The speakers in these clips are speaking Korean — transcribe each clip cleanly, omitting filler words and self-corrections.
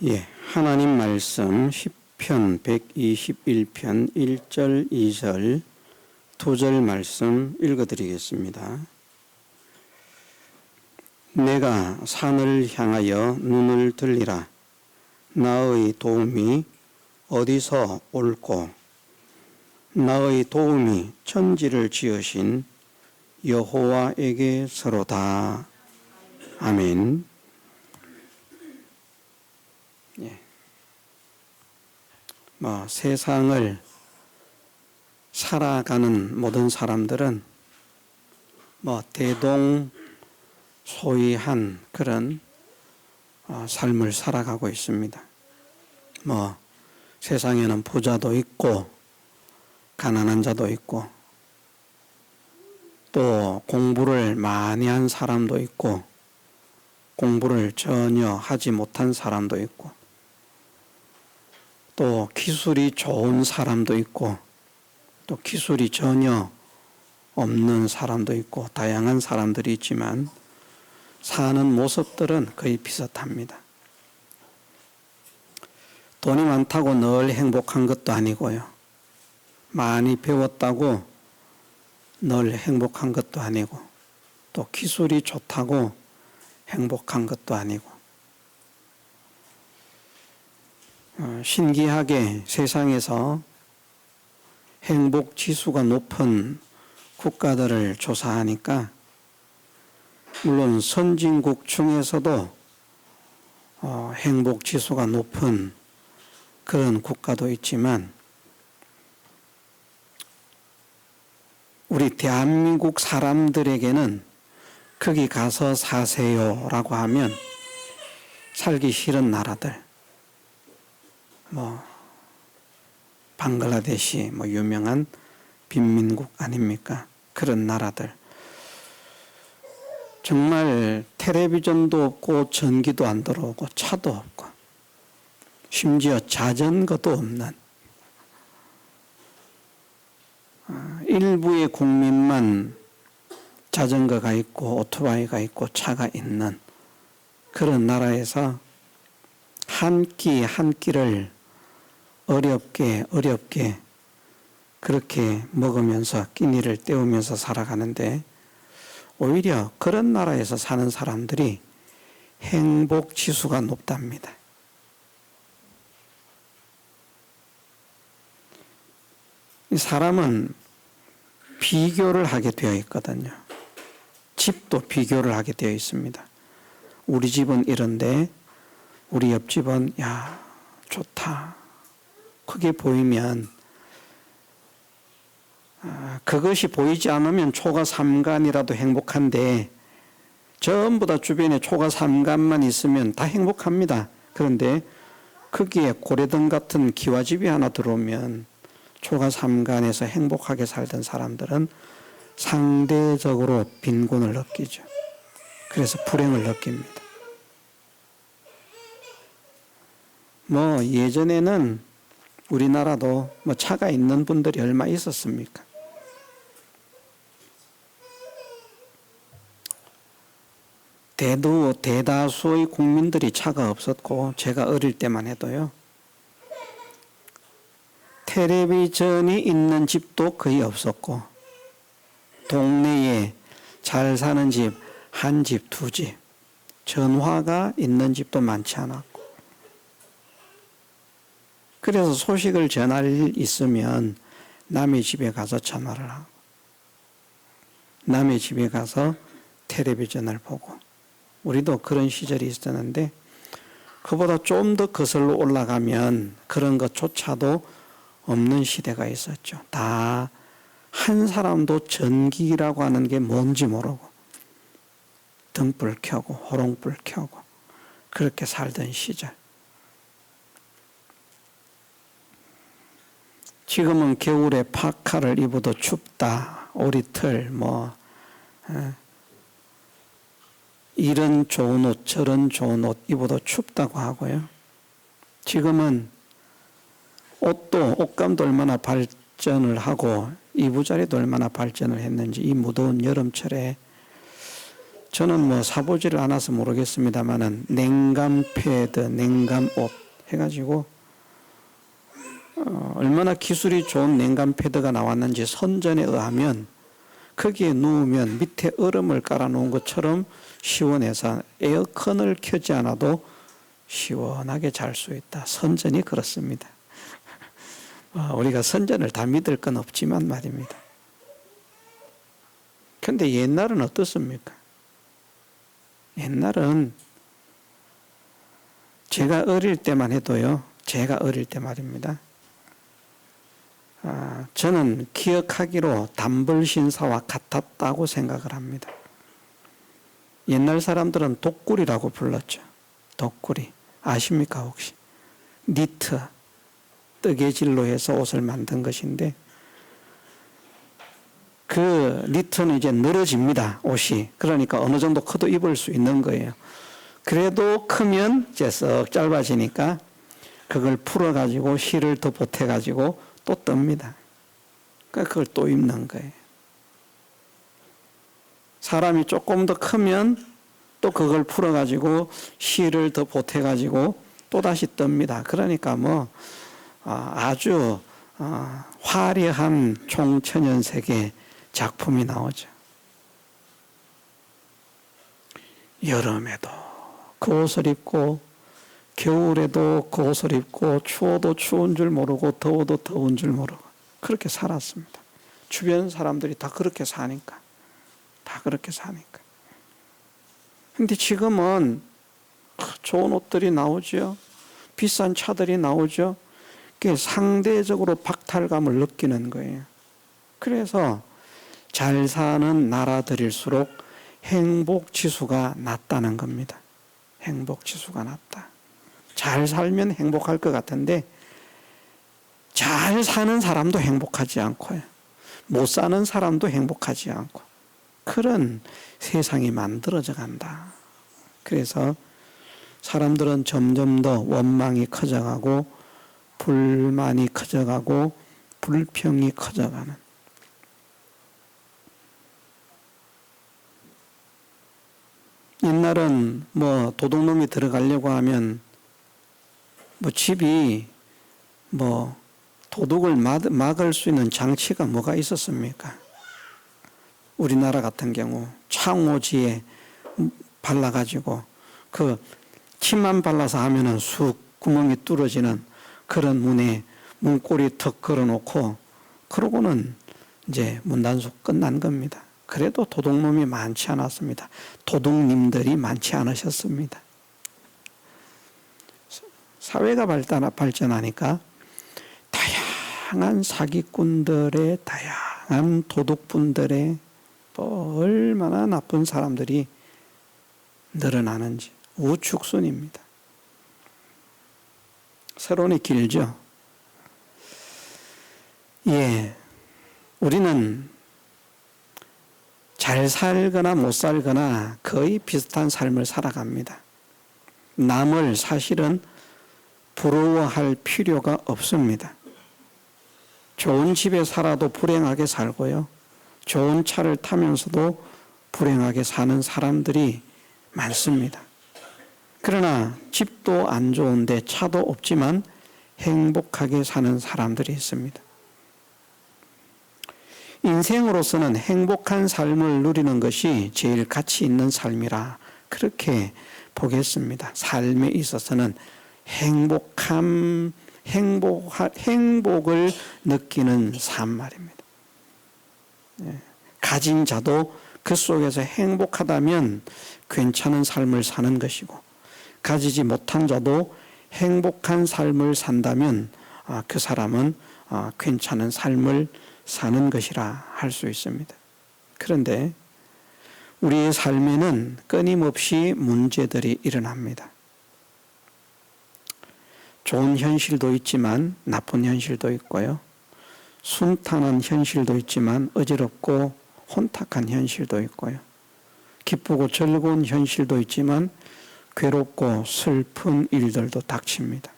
예, 하나님 말씀 시편 121편 1절 2절 2절 말씀 읽어드리겠습니다. 내가 산을 향하여 눈을 들리라. 나의 도움이 어디서 올꼬? 나의 도움이 천지를 지으신 여호와에게서로다. 아멘. 예. 세상을 살아가는 모든 사람들은 대동소이한 그런 삶을 살아가고 있습니다. 세상에는 부자도 있고 가난한 자도 있고 또 공부를 많이 한 사람도 있고 공부를 전혀 하지 못한 사람도 있고 또 기술이 좋은 사람도 있고 또 기술이 전혀 없는 사람도 있고 다양한 사람들이 있지만 사는 모습들은 거의 비슷합니다. 돈이 많다고 늘 행복한 것도 아니고요. 많이 배웠다고 늘 행복한 것도 아니고 또 기술이 좋다고 행복한 것도 아니고 신기하게 세상에서 행복 지수가 높은 국가들을 조사하니까 물론 선진국 중에서도 행복 지수가 높은 그런 국가도 있지만 우리 대한민국 사람들에게는 거기 가서 사세요라고 하면 살기 싫은 나라들 방글라데시 유명한 빈민국 아닙니까? 그런 나라들 정말 텔레비전도 없고 전기도 안 들어오고 차도 없고 심지어 자전거도 없는 일부의 국민만 자전거가 있고 오토바이가 있고 차가 있는 그런 나라에서 한 끼 한 끼를 어렵게 그렇게 먹으면서 끼니를 때우면서 살아가는데 오히려 그런 나라에서 사는 사람들이 행복 지수가 높답니다. 이 사람은 비교를 하게 되어 있거든요. 집도 비교를 하게 되어 있습니다. 우리 집은 이런데 우리 옆집은 좋다. 크게 보이면 그것이 보이지 않으면 초가 삼간이라도 행복한데 전부 다 주변에 초가 삼간만 있으면 다 행복합니다. 그런데 거기에 고래등 같은 기와집이 하나 들어오면 초가 삼간에서 행복하게 살던 사람들은 상대적으로 빈곤을 느끼죠. 그래서 불행을 느낍니다. 예전에는 우리나라도 차가 있는 분들이 얼마 있었습니까? 대다수의 국민들이 차가 없었고 제가 어릴 때만 해도요. 텔레비전이 있는 집도 거의 없었고 동네에 잘 사는 집 한 집, 두 집 전화가 있는 집도 많지 않았고 그래서 소식을 전할 일 있으면 남의 집에 가서 전화를 하고 남의 집에 가서 텔레비전을 보고 우리도 그런 시절이 있었는데 그보다 좀 더 거슬러 올라가면 그런 것조차도 없는 시대가 있었죠. 다 한 사람도 전기라고 하는 게 뭔지 모르고 등불 켜고 호롱불 켜고 그렇게 살던 시절. 지금은 겨울에 파카를 입어도 춥다. 오리털 이런 좋은 옷 저런 좋은 옷 입어도 춥다고 하고요. 지금은 옷감도 얼마나 발전을 하고 이부자리도 얼마나 발전을 했는지 이 무더운 여름철에 저는 뭐 사보지를 않아서 모르겠습니다만은 냉감 패드, 냉감 옷 해가지고 얼마나 기술이 좋은 냉감 패드가 나왔는지 선전에 의하면 거기에 누우면 밑에 얼음을 깔아놓은 것처럼 시원해서 에어컨을 켜지 않아도 시원하게 잘 수 있다. 선전이 그렇습니다. 우리가 선전을 다 믿을 건 없지만 말입니다. 그런데 옛날은 어떻습니까? 옛날은 제가 어릴 때만 해도요. 제가 어릴 때 말입니다. 저는 기억하기로 단벌신사와 같았다고 생각을 합니다. 옛날 사람들은 독구리라고 불렀죠. 독구리. 아십니까 혹시? 니트, 뜨개질로 해서 옷을 만든 것인데 그 니트는 이제 늘어집니다. 옷이. 그러니까 어느 정도 커도 입을 수 있는 거예요. 그래도 크면 이제 썩 짧아지니까 그걸 풀어가지고 실을 더 보태가지고 또 뜹니다. 그러니까 그걸 또 입는 거예요. 사람이 조금 더 크면 또 그걸 풀어가지고 실을 더 보태가지고 또 다시 뜹니다. 그러니까 뭐 아주 화려한 총천연색의 작품이 나오죠. 여름에도 그 옷을 입고 겨울에도 그 옷을 입고 추워도 추운 줄 모르고 더워도 더운 줄 모르고 그렇게 살았습니다. 주변 사람들이 다 그렇게 사니까. 다 그렇게 사니까. 근데 지금은 좋은 옷들이 나오죠. 비싼 차들이 나오죠. 그게 상대적으로 박탈감을 느끼는 거예요. 그래서 잘 사는 나라들일수록 행복지수가 낮다는 겁니다. 행복지수가 낮다. 잘 살면 행복할 것 같은데 잘 사는 사람도 행복하지 않고요. 못 사는 사람도 행복하지 않고 그런 세상이 만들어져 간다. 그래서 사람들은 점점 더 원망이 커져가고 불만이 커져가고 불평이 커져가는 옛날은 뭐 도둑놈이 들어가려고 하면 뭐 집이 뭐 도둑을 막을 수 있는 장치가 뭐가 있었습니까? 우리나라 같은 경우 창호지에 발라가지고 그 침만 발라서 하면은 쑥 구멍이 뚫어지는 그런 문에 문고리 턱 걸어놓고 그러고는 이제 문단속 끝난 겁니다. 그래도 도둑놈이 많지 않았습니다. 도둑님들이 많지 않으셨습니다. 사회가 발전하니까 다양한 사기꾼들의 다양한 도둑분들의 얼마나 나쁜 사람들이 늘어나는지 우축순입니다. 서론이 길죠? 예, 우리는 잘 살거나 못 살거나 거의 비슷한 삶을 살아갑니다. 남을 사실은 부러워할 필요가 없습니다. 좋은 집에 살아도 불행하게 살고요. 좋은 차를 타면서도 불행하게 사는 사람들이 많습니다. 그러나 집도 안 좋은데 차도 없지만 행복하게 사는 사람들이 있습니다. 인생으로서는 행복한 삶을 누리는 것이 제일 가치 있는 삶이라 그렇게 보겠습니다. 삶에 있어서는 행복을 느끼는 삶 말입니다. 가진 자도 그 속에서 행복하다면 괜찮은 삶을 사는 것이고 가지지 못한 자도 행복한 삶을 산다면 그 사람은 괜찮은 삶을 사는 것이라 할 수 있습니다. 그런데 우리의 삶에는 끊임없이 문제들이 일어납니다. 좋은 현실도 있지만 나쁜 현실도 있고요. 순탄한 현실도 있지만 어지럽고 혼탁한 현실도 있고요. 기쁘고 즐거운 현실도 있지만 괴롭고 슬픈 일들도 닥칩니다.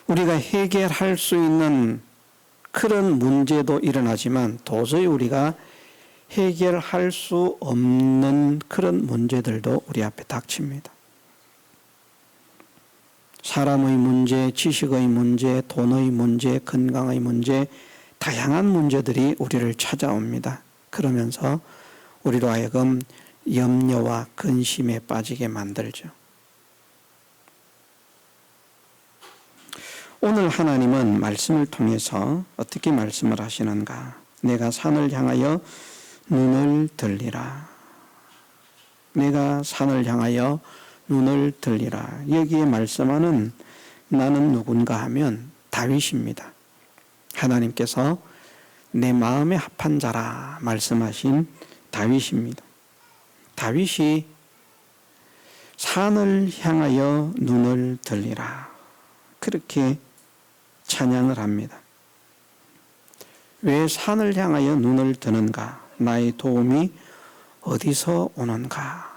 우리가 해결할 수 있는 그런 문제도 일어나지만 도저히 우리가 해결할 수 없는 그런 문제들도 우리 앞에 닥칩니다. 사람의 문제, 지식의 문제, 돈의 문제, 건강의 문제, 다양한 문제들이 우리를 찾아옵니다. 그러면서 우리로 하여금 염려와 근심에 빠지게 만들죠. 오늘 하나님은 말씀을 통해서 어떻게 말씀을 하시는가? 내가 산을 향하여 눈을 들리라. 내가 산을 향하여 눈을 들리라. 여기에 말씀하는 나는 누군가 하면 다윗입니다. 하나님께서 내 마음에 합한 자라 말씀하신 다윗입니다. 다윗이 산을 향하여 눈을 들리라. 그렇게 찬양을 합니다. 왜 산을 향하여 눈을 드는가? 나의 도움이 어디서 오는가?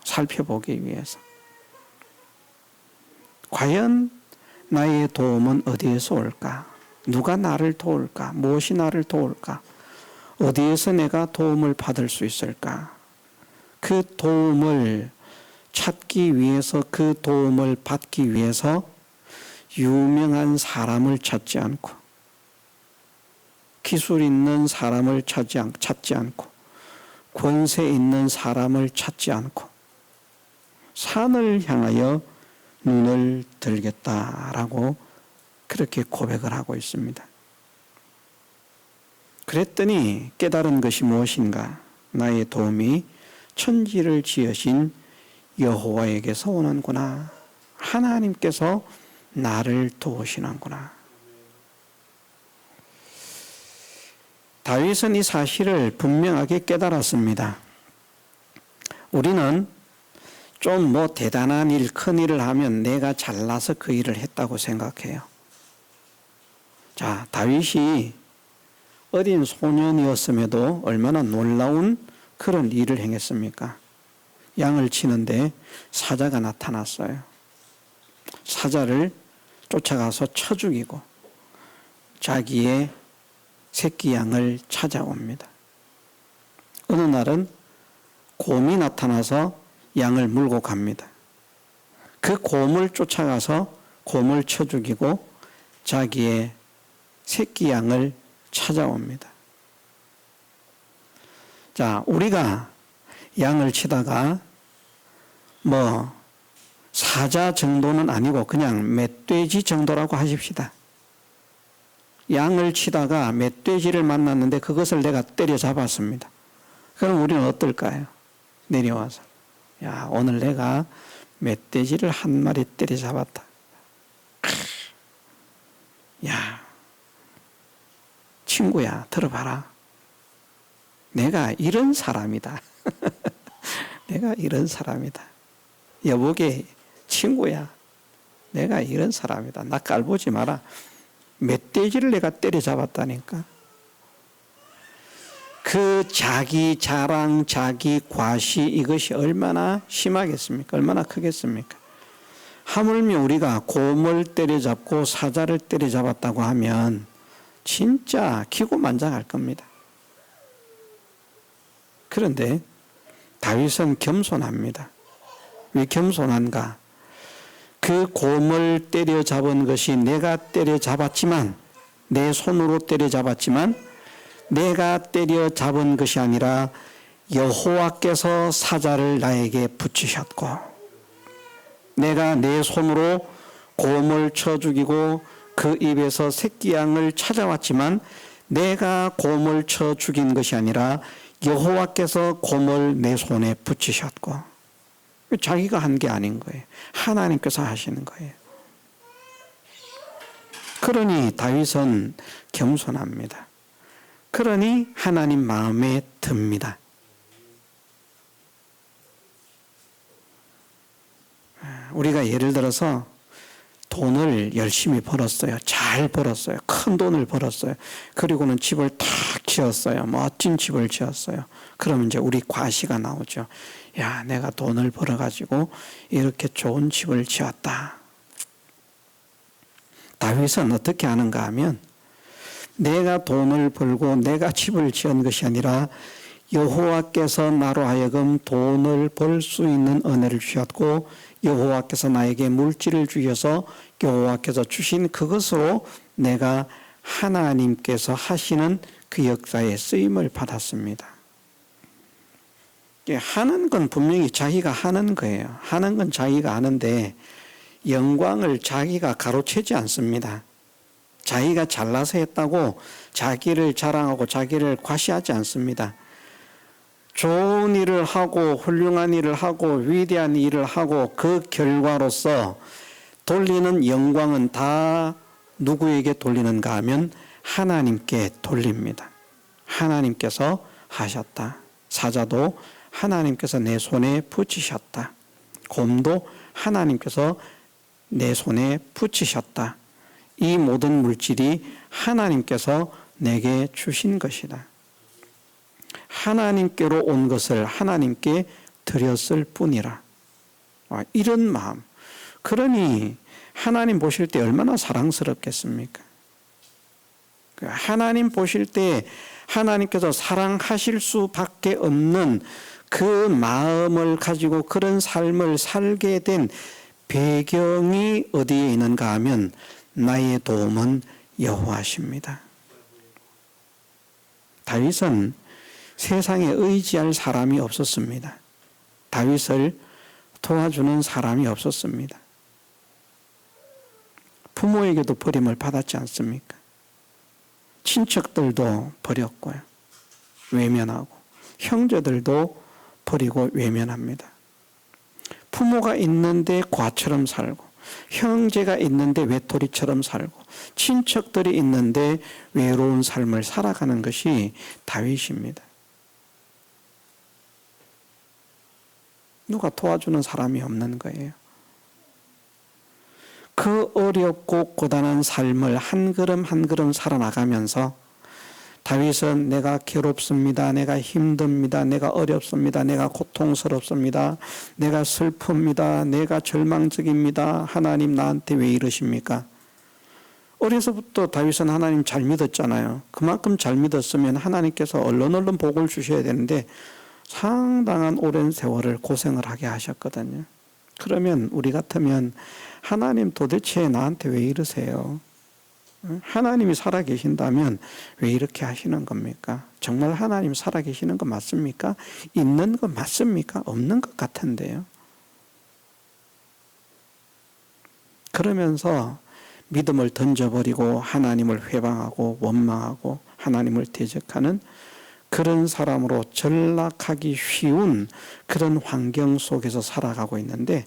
살펴보기 위해서. 과연 나의 도움은 어디에서 올까? 누가 나를 도울까? 무엇이 나를 도울까? 어디에서 내가 도움을 받을 수 있을까? 그 도움을 찾기 위해서, 그 도움을 받기 위해서 유명한 사람을 찾지 않고, 기술 있는 사람을 찾지 않고, 권세 있는 사람을 찾지 않고, 산을 향하여 눈을 들겠다라고 그렇게 고백을 하고 있습니다. 그랬더니 깨달은 것이 무엇인가? 나의 도움이 천지를 지으신 여호와에게서 오는구나. 하나님께서 나를 도우시는구나. 다윗은 이 사실을 분명하게 깨달았습니다. 우리는 좀 대단한 일, 큰 일을 하면 내가 잘나서 그 일을 했다고 생각해요. 자, 다윗이 어린 소년이었음에도 얼마나 놀라운 그런 일을 행했습니까? 양을 치는데 사자가 나타났어요. 사자를 쫓아가서 쳐 죽이고 자기의 새끼 양을 찾아옵니다. 어느 날은 곰이 나타나서 양을 물고 갑니다. 그 곰을 쫓아가서 곰을 쳐 죽이고 자기의 새끼 양을 찾아옵니다. 자, 우리가 양을 치다가 사자 정도는 아니고 그냥 멧돼지 정도라고 하십시다. 양을 치다가 멧돼지를 만났는데 그것을 내가 때려잡았습니다. 그럼 우리는 어떨까요? 내려와서 야, 오늘 내가 멧돼지를 한 마리 때려잡았다. 야, 친구야, 들어봐라. 내가 이런 사람이다. 내가 이런 사람이다. 여보게, 친구야, 내가 이런 사람이다. 나 깔보지 마라. 멧돼지를 내가 때려잡았다니까. 그 자기 자랑, 자기 과시, 이것이 얼마나 심하겠습니까? 얼마나 크겠습니까? 하물며 우리가 곰을 때려잡고 사자를 때려잡았다고 하면 진짜 기고만장할 겁니다. 그런데 다윗은 겸손합니다. 왜 겸손한가? 그 곰을 때려잡은 것이 내가 때려잡았지만, 내 손으로 때려잡았지만 내가 때려잡은 것이 아니라 여호와께서 사자를 나에게 붙이셨고, 내가 내 손으로 곰을 쳐 죽이고 그 입에서 새끼 양을 찾아왔지만 내가 곰을 쳐 죽인 것이 아니라 여호와께서 곰을 내 손에 붙이셨고, 자기가 한 게 아닌 거예요. 하나님께서 하시는 거예요. 그러니 다윗은 겸손합니다. 그러니 하나님 마음에 듭니다. 우리가 예를 들어서 돈을 열심히 벌었어요. 잘 벌었어요. 큰 돈을 벌었어요. 그리고는 집을 탁 지었어요. 멋진 집을 지었어요. 그러면 이제 우리 과시가 나오죠. 야, 내가 돈을 벌어가지고 이렇게 좋은 집을 지었다. 다윗은 어떻게 하는가 하면 내가 돈을 벌고 내가 집을 지은 것이 아니라 여호와께서 나로 하여금 돈을 벌 수 있는 은혜를 주셨고 여호와께서 나에게 물질을 주셔서 여호와께서 주신 그것으로 내가 하나님께서 하시는 그 역사에 쓰임을 받았습니다. 하는 건 분명히 자기가 하는 거예요. 하는 건 자기가 하는데 영광을 자기가 가로채지 않습니다. 자기가 잘나서 했다고 자기를 자랑하고 자기를 과시하지 않습니다. 좋은 일을 하고 훌륭한 일을 하고 위대한 일을 하고 그 결과로서 돌리는 영광은 다 누구에게 돌리는가 하면 하나님께 돌립니다. 하나님께서 하셨다. 사자도 하나님께서 내 손에 붙이셨다. 곰도 하나님께서 내 손에 붙이셨다. 이 모든 물질이 하나님께서 내게 주신 것이다. 하나님께로 온 것을 하나님께 드렸을 뿐이라. 이런 마음. 그러니 하나님 보실 때 얼마나 사랑스럽겠습니까? 하나님 보실 때 하나님께서 사랑하실 수밖에 없는 그 마음을 가지고 그런 삶을 살게 된 배경이 어디에 있는가 하면 나의 도움은 여호와십니다. 다윗은 세상에 의지할 사람이 없었습니다. 다윗을 도와주는 사람이 없었습니다. 부모에게도 버림을 받았지 않습니까? 친척들도 버렸고요. 외면하고 형제들도 버리고 외면합니다. 부모가 있는데 과처럼 살고 형제가 있는데 외톨이처럼 살고 친척들이 있는데 외로운 삶을 살아가는 것이 다윗입니다. 누가 도와주는 사람이 없는 거예요. 그 어렵고 고단한 삶을 한 걸음 한 걸음 살아나가면서 다윗은 내가 괴롭습니다. 내가 힘듭니다. 내가 어렵습니다. 내가 고통스럽습니다. 내가 슬픕니다. 내가 절망적입니다. 하나님 나한테 왜 이러십니까? 어려서부터 다윗은 하나님 잘 믿었잖아요. 그만큼 잘 믿었으면 하나님께서 얼른 복을 주셔야 되는데 상당한 오랜 세월을 고생을 하게 하셨거든요. 그러면 우리 같으면 하나님 도대체 나한테 왜 이러세요? 하나님이 살아계신다면 왜 이렇게 하시는 겁니까? 정말 하나님 살아계시는 거 맞습니까? 있는 거 맞습니까? 없는 것 같은데요. 그러면서 믿음을 던져버리고 하나님을 회방하고 원망하고 하나님을 대적하는 그런 사람으로 전락하기 쉬운 그런 환경 속에서 살아가고 있는데,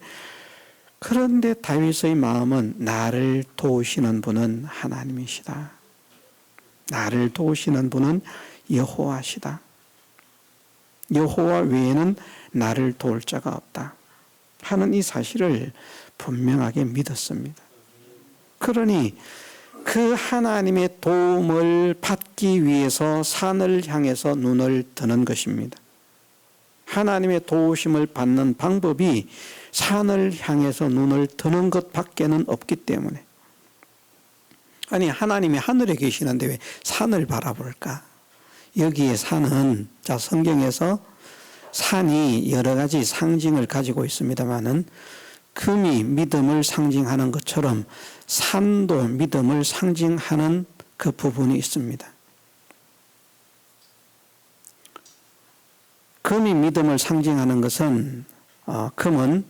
그런데 다윗의 마음은 나를 도우시는 분은 하나님이시다. 나를 도우시는 분은 여호와시다. 여호와 외에는 나를 도울 자가 없다 하는 이 사실을 분명하게 믿었습니다. 그러니 그 하나님의 도움을 받기 위해서 산을 향해서 눈을 드는 것입니다. 하나님의 도우심을 받는 방법이 산을 향해서 눈을 드는 것밖에는 없기 때문에. 아니, 하나님이 하늘에 계시는데 왜 산을 바라볼까? 여기에 산은, 자, 성경에서 산이 여러 가지 상징을 가지고 있습니다만은 금이 믿음을 상징하는 것처럼 산도 믿음을 상징하는 그 부분이 있습니다. 금이 믿음을 상징하는 것은 금은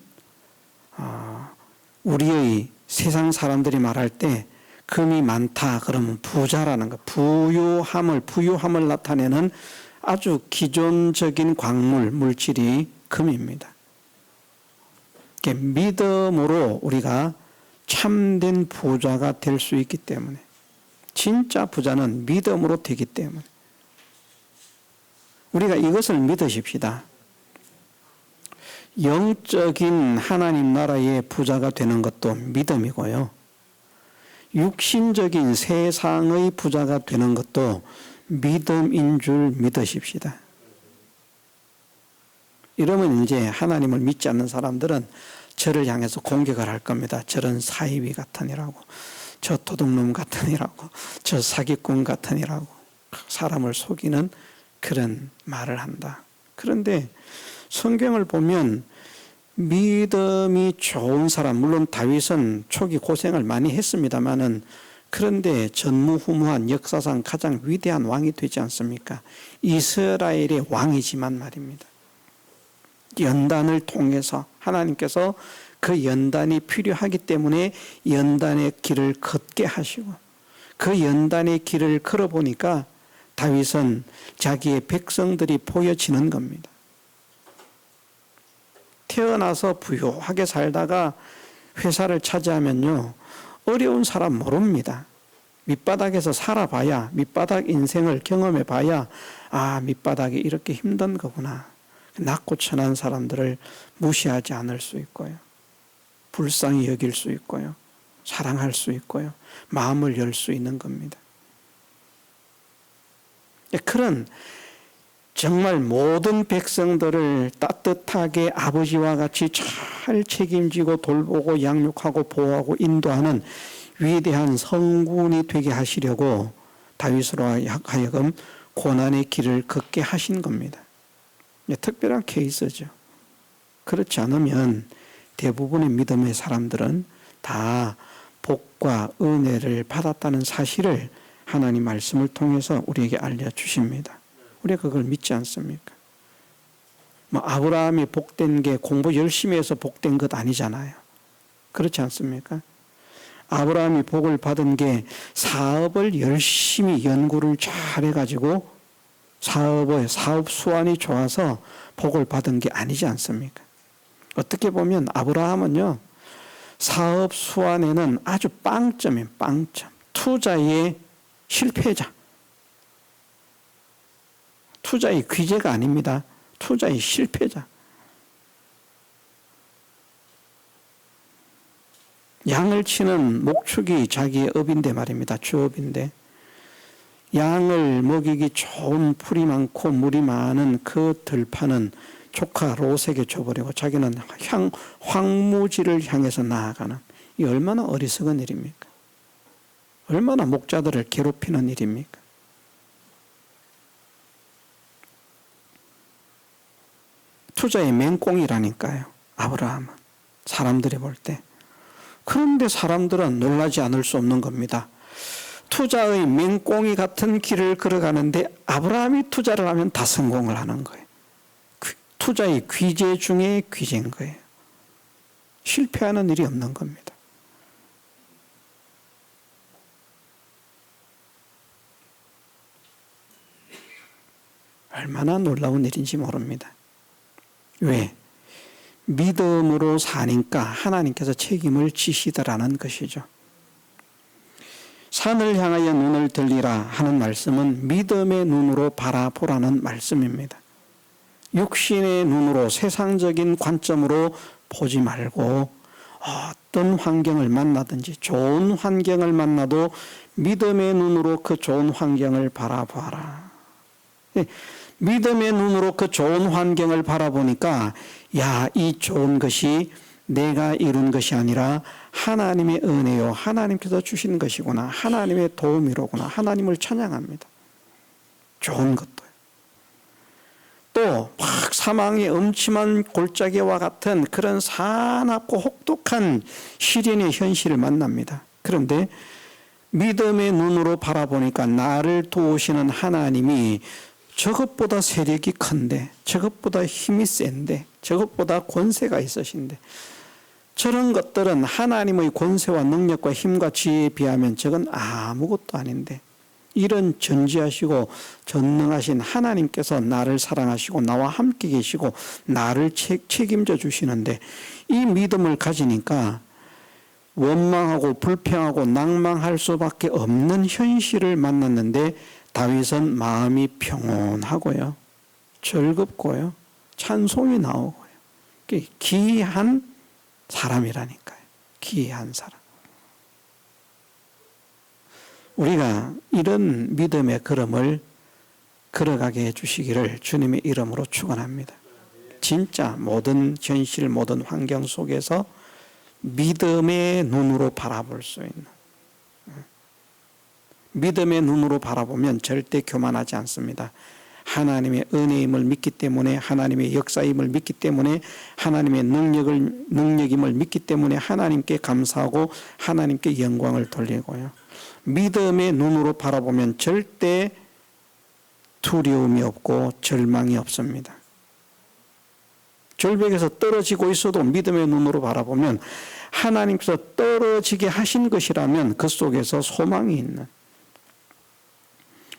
우리의 세상 사람들이 말할 때 금이 많다 그러면 부자라는 것, 부유함을 나타내는 아주 기존적인 광물, 물질이 금입니다. 믿음으로 우리가 참된 부자가 될 수 있기 때문에, 진짜 부자는 믿음으로 되기 때문에 우리가 이것을 믿으십시다. 영적인 하나님 나라의 부자가 되는 것도 믿음이고요, 육신적인 세상의 부자가 되는 것도 믿음인 줄 믿으십시다. 이러면 이제 하나님을 믿지 않는 사람들은 저를 향해서 공격을 할 겁니다. 저런 사이비 같으니라고, 저 도둑놈 같으니라고, 저 사기꾼 같으니라고, 사람을 속이는 그런 말을 한다. 그런데 성경을 보면 믿음이 좋은 사람, 물론 다윗은 초기 고생을 많이 했습니다마는, 그런데 전무후무한 역사상 가장 위대한 왕이 되지 않습니까? 이스라엘의 왕이지만 말입니다. 연단을 통해서 하나님께서 그 연단이 필요하기 때문에 연단의 길을 걷게 하시고, 그 연단의 길을 걸어보니까 다윗은 자기의 백성들이 보여지는 겁니다. 태어나서 부유하게 살다가 회사를 차지하면요, 어려운 사람 모릅니다. 밑바닥에서 살아봐야, 밑바닥 인생을 경험해봐야, 아, 밑바닥이 이렇게 힘든 거구나. 낮고 천한 사람들을 무시하지 않을 수 있고요, 불쌍히 여길 수 있고요, 사랑할 수 있고요, 마음을 열 수 있는 겁니다. 그런 정말 모든 백성들을 따뜻하게 아버지와 같이 잘 책임지고 돌보고 양육하고 보호하고 인도하는 위대한 성군이 되게 하시려고 다윗으로 하여금 고난의 길을 걷게 하신 겁니다. 특별한 케이스죠. 그렇지 않으면 대부분의 믿음의 사람들은 다 복과 은혜를 받았다는 사실을 하나님 말씀을 통해서 우리에게 알려주십니다. 우리가 그걸 믿지 않습니까? 아브라함이 복된 게 공부 열심히 해서 복된 것 아니잖아요. 그렇지 않습니까? 아브라함이 복을 받은 게 사업을 열심히 연구를 잘 해가지고 사업 수완이 좋아서 복을 받은 게 아니지 않습니까? 어떻게 보면 아브라함은요, 사업 수완에는 아주 빵점이에요. 빵점. 투자의 실패자. 투자의 귀재가 아닙니다. 투자의 실패자. 양을 치는 목축이 자기의 업인데 말입니다. 주업인데, 양을 먹이기 좋은 풀이 많고 물이 많은 그 들판은 조카 롯에게 줘버리고 자기는 황무지를 향해서 나아가는, 이 얼마나 어리석은 일입니까? 얼마나 목자들을 괴롭히는 일입니까? 투자의 맹꽁이라니까요, 아브라함은. 사람들이 볼 때. 그런데 사람들은 놀라지 않을 수 없는 겁니다. 투자의 맹꽁이 같은 길을 걸어가는데 아브라함이 투자를 하면 다 성공을 하는 거예요. 투자의 귀재 중에 귀재인 거예요. 실패하는 일이 없는 겁니다. 얼마나 놀라운 일인지 모릅니다. 왜? 믿음으로 사니까 하나님께서 책임을 지시더라는 것이죠. 산을 향하여 눈을 들리라 하는 말씀은 믿음의 눈으로 바라보라는 말씀입니다. 육신의 눈으로 세상적인 관점으로 보지 말고 어떤 환경을 만나든지 좋은 환경을 만나도 믿음의 눈으로 그 좋은 환경을 바라보아라. 믿음의 눈으로 그 좋은 환경을 바라보니까, 야, 이 좋은 것이 내가 이룬 것이 아니라 하나님의 은혜요, 하나님께서 주신 것이구나, 하나님의 도움이로구나, 하나님을 찬양합니다. 좋은 것도요. 또 막 사망의 음침한 골짜기와 같은 그런 사납고 혹독한 시련의 현실을 만납니다. 그런데 믿음의 눈으로 바라보니까 나를 도우시는 하나님이 저것보다 세력이 큰데, 저것보다 힘이 센데, 저것보다 권세가 있으신데, 저런 것들은 하나님의 권세와 능력과 힘과 지혜에 비하면 저건 아무것도 아닌데, 이런 전지하시고 전능하신 하나님께서 나를 사랑하시고 나와 함께 계시고 나를 책임져 주시는데, 이 믿음을 가지니까 원망하고 불평하고 낭망할 수밖에 없는 현실을 만났는데, 다윗은 마음이 평온하고요, 즐겁고요, 찬송이 나오고요. 기이한 사람이라니까요. 기이한 사람. 우리가 이런 믿음의 걸음을 걸어가게 해주시기를 주님의 이름으로 축원합니다. 진짜 모든 현실, 모든 환경 속에서 믿음의 눈으로 바라볼 수 있는, 믿음의 눈으로 바라보면 절대 교만하지 않습니다. 하나님의 은혜임을 믿기 때문에, 하나님의 역사임을 믿기 때문에, 하나님의 능력임을 믿기 때문에 하나님께 감사하고 하나님께 영광을 돌리고요. 믿음의 눈으로 바라보면 절대 두려움이 없고 절망이 없습니다. 절벽에서 떨어지고 있어도 믿음의 눈으로 바라보면 하나님께서 떨어지게 하신 것이라면 그 속에서 소망이 있는,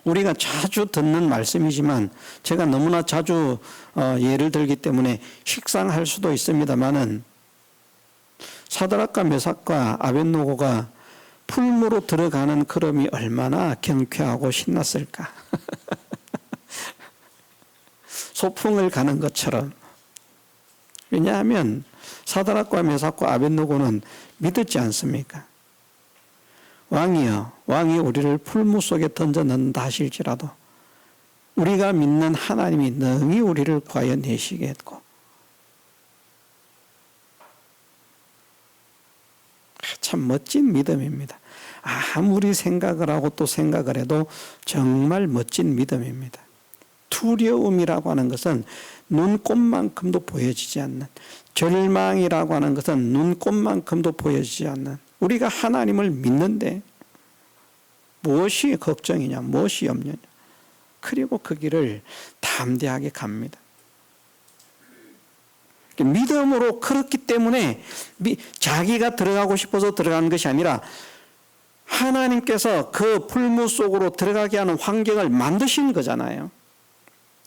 우리가 자주 듣는 말씀이지만 제가 너무나 자주 예를 들기 때문에 식상할 수도 있습니다만은, 사드락과 메삭과 아벳노고가 풀무로 들어가는 걸음이 얼마나 경쾌하고 신났을까. 소풍을 가는 것처럼. 왜냐하면 사드락과 메삭과 아벳노고는 믿었지 않습니까? 왕이여, 왕이 우리를 풀무 속에 던져 넣는다 하실지라도 우리가 믿는 하나님이 능히 우리를 구하여 내시겠고, 참 멋진 믿음입니다. 아무리 생각을 하고 또 생각을 해도 정말 멋진 믿음입니다. 두려움이라고 하는 것은 눈꽃만큼도 보여지지 않는, 절망이라고 하는 것은 눈꽃만큼도 보여지지 않는, 우리가 하나님을 믿는데 무엇이 걱정이냐, 무엇이 염려냐. 그리고 그 길을 담대하게 갑니다. 믿음으로 그렇기 때문에 자기가 들어가고 싶어서 들어가는 것이 아니라 하나님께서 그 풀무 속으로 들어가게 하는 환경을 만드신 거잖아요.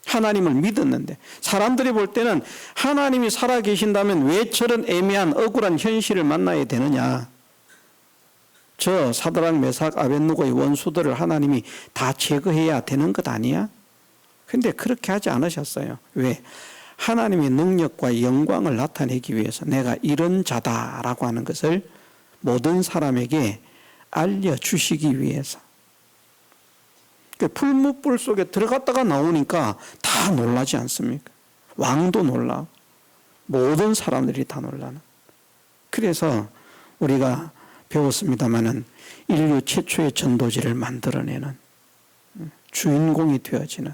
하나님을 믿었는데, 사람들이 볼 때는 하나님이 살아계신다면 왜 저런 애매한 억울한 현실을 만나야 되느냐. 저 사드락 메삭 아벳노고의 원수들을 하나님이 다 제거해야 되는 것 아니야? 근데 그렇게 하지 않으셨어요. 왜? 하나님의 능력과 영광을 나타내기 위해서 내가 이런 자다라고 하는 것을 모든 사람에게 알려주시기 위해서. 풀무불 속에 들어갔다가 나오니까 다 놀라지 않습니까? 왕도 놀라, 모든 사람들이 다 놀라는. 그래서 우리가 배웠습니다마는 인류 최초의 전도지를 만들어내는 주인공이 되어지는,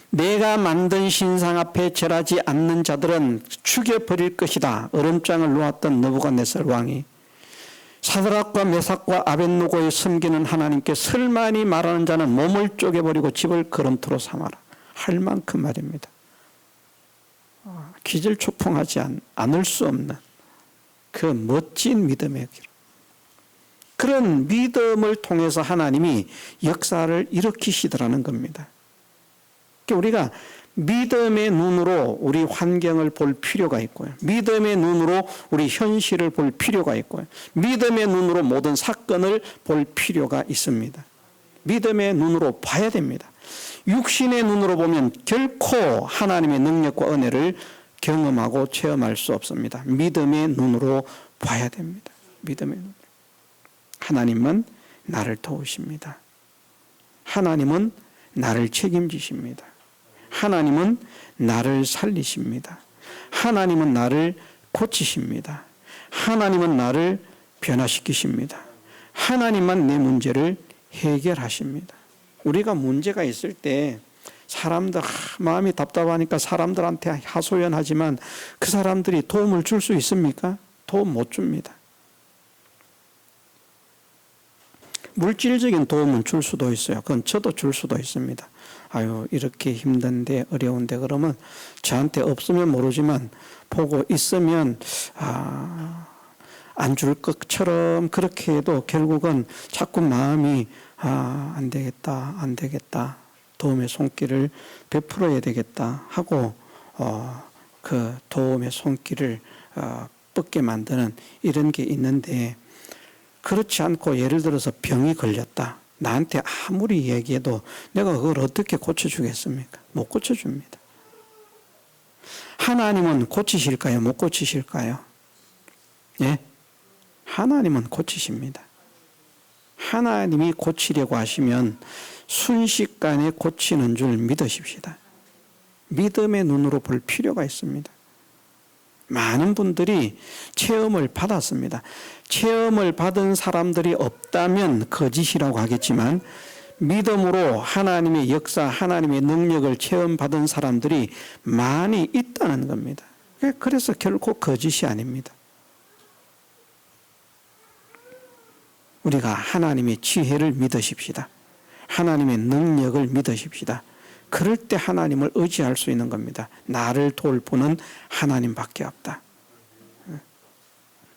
내가 만든 신상 앞에 절하지 않는 자들은 죽여버릴 것이다. 얼음장을 놓았던 느부갓네살 왕이 사드락과 메삭과 아벳노고의 섬기는 하나님께 설만이 말하는 자는 몸을 쪼개버리고 집을 거름토로 삼아라 할 만큼 말입니다. 기절초풍하지 않을 수 없는 그 멋진 믿음의 길. 그런 믿음을 통해서 하나님이 역사를 일으키시더라는 겁니다. 우리가 믿음의 눈으로 우리 환경을 볼 필요가 있고요. 믿음의 눈으로 우리 현실을 볼 필요가 있고요. 믿음의 눈으로 모든 사건을 볼 필요가 있습니다. 믿음의 눈으로 봐야 됩니다. 육신의 눈으로 보면 결코 하나님의 능력과 은혜를 경험하고 체험할 수 없습니다. 믿음의 눈으로 봐야 됩니다. 믿음의 눈. 하나님은 나를 도우십니다. 하나님은 나를 책임지십니다. 하나님은 나를 살리십니다. 하나님은 나를 고치십니다. 하나님은 나를 변화시키십니다. 하나님만 내 문제를 해결하십니다. 우리가 문제가 있을 때 사람들 마음이 답답하니까 사람들한테 하소연하지만 그 사람들이 도움을 줄 수 있습니까? 도움 못 줍니다. 물질적인 도움은 줄 수도 있어요. 그건 저도 줄 수도 있습니다. 아유, 이렇게 힘든데 어려운데 그러면 저한테 없으면 모르지만 보고 있으면 안 줄 것처럼 그렇게 해도 결국은 자꾸 마음이 안 되겠다 도움의 손길을 베풀어야 되겠다 하고 그 도움의 손길을 뻗게 만드는 이런 게 있는데, 그렇지 않고 예를 들어서 병이 걸렸다. 나한테 아무리 얘기해도 내가 그걸 어떻게 고쳐주겠습니까? 못 고쳐줍니다. 하나님은 고치실까요? 못 고치실까요? 예? 하나님은 고치십니다. 하나님이 고치려고 하시면 순식간에 고치는 줄 믿으십시다. 믿음의 눈으로 볼 필요가 있습니다. 많은 분들이 체험을 받았습니다. 체험을 받은 사람들이 없다면 거짓이라고 하겠지만 믿음으로 하나님의 역사, 하나님의 능력을 체험받은 사람들이 많이 있다는 겁니다. 그래서 결코 거짓이 아닙니다. 우리가 하나님의 지혜를 믿으십시다. 하나님의 능력을 믿으십시다. 그럴 때 하나님을 의지할 수 있는 겁니다. 나를 도울 분은 하나님밖에 없다.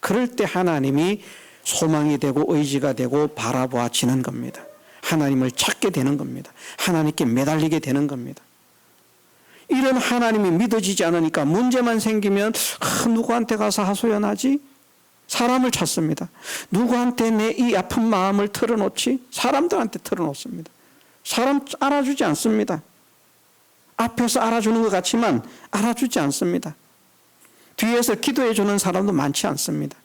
그럴 때 하나님이 소망이 되고 의지가 되고 바라보아지는 겁니다. 하나님을 찾게 되는 겁니다. 하나님께 매달리게 되는 겁니다. 이런 하나님이 믿어지지 않으니까 문제만 생기면 누구한테 가서 하소연하지? 사람을 찾습니다. 누구한테 내 이 아픈 마음을 털어놓지? 사람들한테 털어놓습니다. 사람 알아주지 않습니다. 앞에서 알아주는 것 같지만 알아주지 않습니다. 뒤에서 기도해 주는 사람도 많지 않습니다.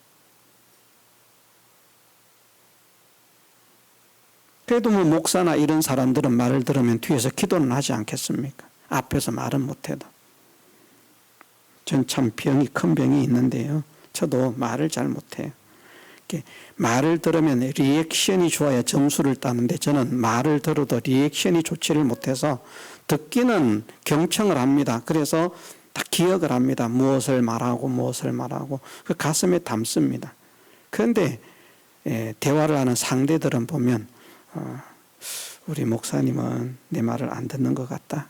그래도 뭐 목사나 이런 사람들은 말을 들으면 뒤에서 기도는 하지 않겠습니까? 앞에서 말은 못해도. 전 참 큰 병이 있는데요. 저도 말을 잘 못해요. 말을 들으면 리액션이 좋아야 점수를 따는데 저는 말을 들어도 리액션이 좋지를 못해서 듣기는 경청을 합니다. 그래서 다 기억을 합니다. 무엇을 말하고 그 가슴에 담습니다. 그런데 대화를 하는 상대들은 보면 우리 목사님은 내 말을 안 듣는 것 같다.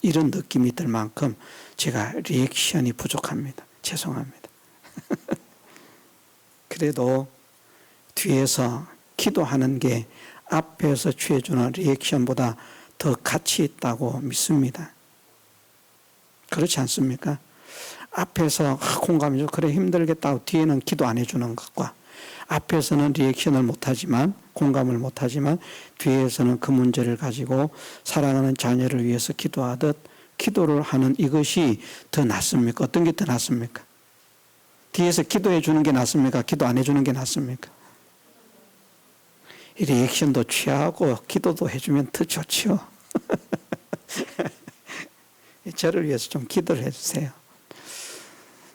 이런 느낌이 들 만큼 제가 리액션이 부족합니다. 죄송합니다. 그래도 뒤에서 기도하는 게 앞에서 취해주는 리액션보다 더 가치 있다고 믿습니다. 그렇지 않습니까? 앞에서 공감이 좀 그래 힘들겠다고 뒤에는 기도 안 해주는 것과 앞에서는 리액션을 못하지만 공감을 못하지만 뒤에서는 그 문제를 가지고 사랑하는 자녀를 위해서 기도하듯 기도를 하는 이것이 더 낫습니까? 어떤 게 더 낫습니까? 뒤에서 기도해 주는 게 낫습니까? 기도 안 해주는 게 낫습니까? 리액션도 취하고 기도도 해주면 더 좋죠. 저를 위해서 좀 기도를 해주세요.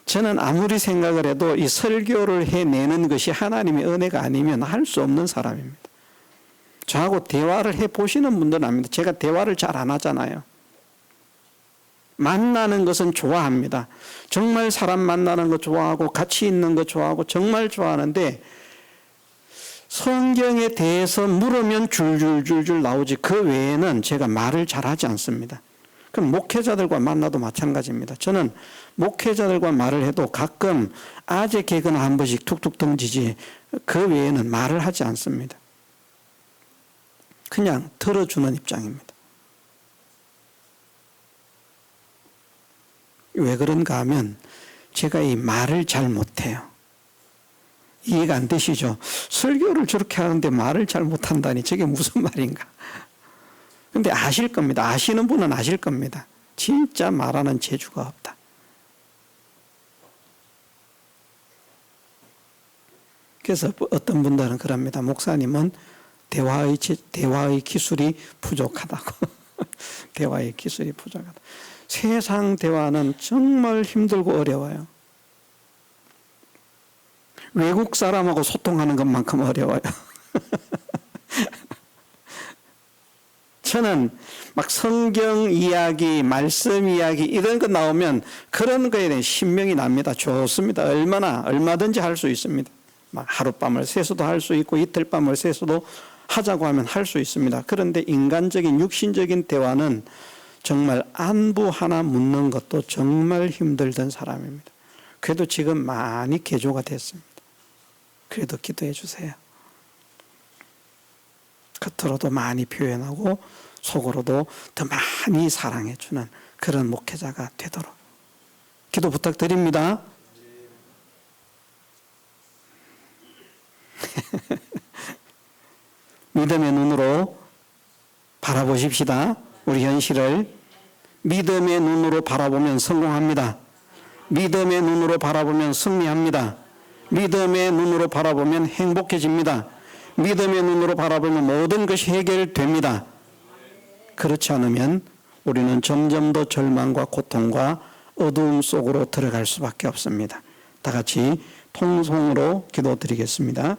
저는 아무리 생각을 해도 이 설교를 해내는 것이 하나님의 은혜가 아니면 할 수 없는 사람입니다. 저하고 대화를 해보시는 분들은 압니다. 제가 대화를 잘 안 하잖아요. 만나는 것은 좋아합니다. 정말 사람 만나는 거 좋아하고 같이 있는 거 좋아하고 정말 좋아하는데 성경에 대해서 물으면 줄줄줄줄 나오지 그 외에는 제가 말을 잘하지 않습니다. 그럼 목회자들과 만나도 마찬가지입니다. 저는 목회자들과 말을 해도 가끔 아재 개그나 한 번씩 툭툭 던지지 그 외에는 말을 하지 않습니다. 그냥 들어주는 입장입니다. 왜 그런가 하면 제가 이 말을 잘 못해요. 이해가 안 되시죠? 설교를 저렇게 하는데 말을 잘 못한다니 저게 무슨 말인가? 근데 아실 겁니다. 아시는 분은 아실 겁니다. 진짜 말하는 재주가 없다. 그래서 어떤 분들은 그럽니다. 목사님은 대화의 기술이 부족하다고. 대화의 기술이 부족하다. 세상 대화는 정말 힘들고 어려워요. 외국 사람하고 소통하는 것만큼 어려워요. 저는 막 성경 이야기, 말씀 이야기 이런 거 나오면 그런 거에 대한 신명이 납니다. 좋습니다. 얼마든지 할 수 있습니다. 막 하룻밤을 새서도 할 수 있고 이틀밤을 새서도 하자고 하면 할 수 있습니다. 그런데 인간적인 육신적인 대화는 정말 안부 하나 묻는 것도 정말 힘들던 사람입니다. 그래도 지금 많이 개조가 됐습니다. 그래도 기도해 주세요. 겉으로도 많이 표현하고 속으로도 더 많이 사랑해 주는 그런 목회자가 되도록 기도 부탁드립니다. 믿음의 눈으로 바라보십시다. 우리 현실을 믿음의 눈으로 바라보면 성공합니다. 믿음의 눈으로 바라보면 승리합니다. 믿음의 눈으로 바라보면 행복해집니다. 믿음의 눈으로 바라보면 모든 것이 해결됩니다. 그렇지 않으면 우리는 점점 더 절망과 고통과 어두움 속으로 들어갈 수밖에 없습니다. 다 같이 통성으로 기도드리겠습니다.